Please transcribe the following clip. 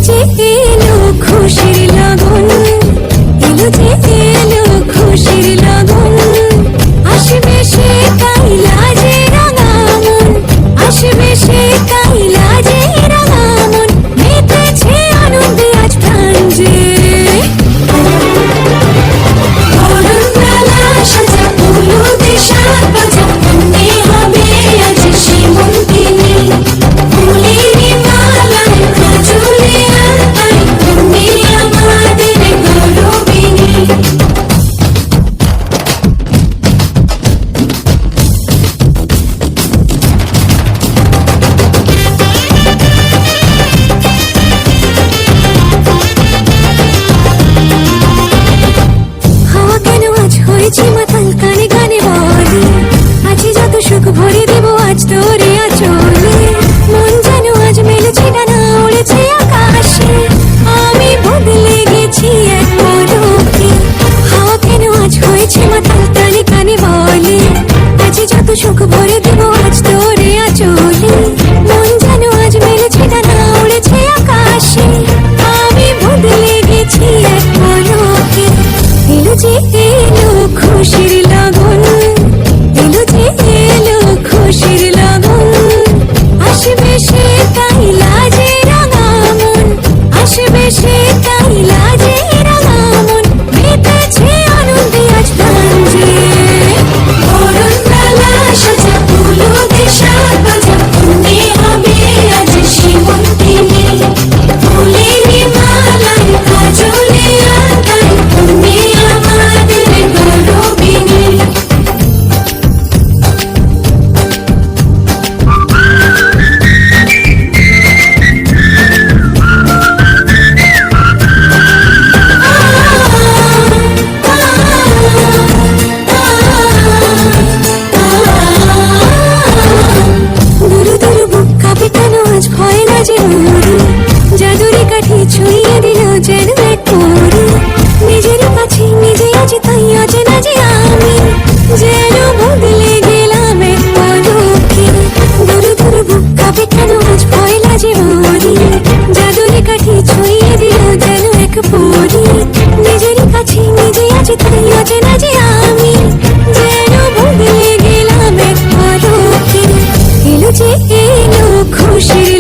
যে এলো খুশির লগন, এলো যে এলো খুশির লগন, আসবে সে কাইলা যে রাঙা মন, আসবে সে কাইলা যে রাঙা মন, মেতেছে আনন্দে আজ প্রাণ যে। বরণমালা সাজা ফুলুতে সাত বাজা, মনে হবে আজ সীমন্তিনী, ফুলের মালায় কাজলে আলতায়, তুমি আমাদের গৌরবিনী। হাওয়া কেন আজ হয়েছে মাতাল, কানে কানে বলে আছে যত সুখ ভরে দেব আজ তোরে আঁচলে। মন যেন আজ মেলেছে ডানা, উড়েছে আকাশে, আমি বদলে গেছি এক পলকে। হাওয়া কেন আজ হয়েছে মাতাল, কানে কানে বলে আছে যত সুখ ভরে দেব আজ তোরে আঁচলে। মন যেন আজ মেলেছে ডানা, উড়েছে আকাশে, আমি বদলে গেছি এক পলকে। এলো যে এলো খুশির লগন, এলো যে এলো খুশির লগন, আসবে সে কাইলা যে রাঙা মন, আসবে সে কাইলা যে রাঙা মন, মেতেছে আনন্দে আজ প্রাণ যে। বরণমালা সাজা ফুলুতে সাত বাজা, মনে হবে আজ সীমন্তিনী, ফুলের মালায় কাজলে আলতায়, তুমি আমাদের গৌরবিনী। দুরু দুরু বুক কাঁপে কেন আজ ভয় না যে মরি, জাদুরি কাঠি ছুঁয়ে দিল যেন এক পরি, নিজের কাছে নিজে আজ তাই অচেনা যে আমি, যেন বদলে গেলাম এক পলকে। দুরু দুরু বুক কাঁপে কেন আজ ভয় না যে মরি, জাদুরি কাঠি ছুঁয়ে দিল যেন এক পরি, নিজের কাছে নিজে আজ তাই অচেনা যে আমি, যেন বদলে গেলাম এক পলকে। এলো যে এলো খুশির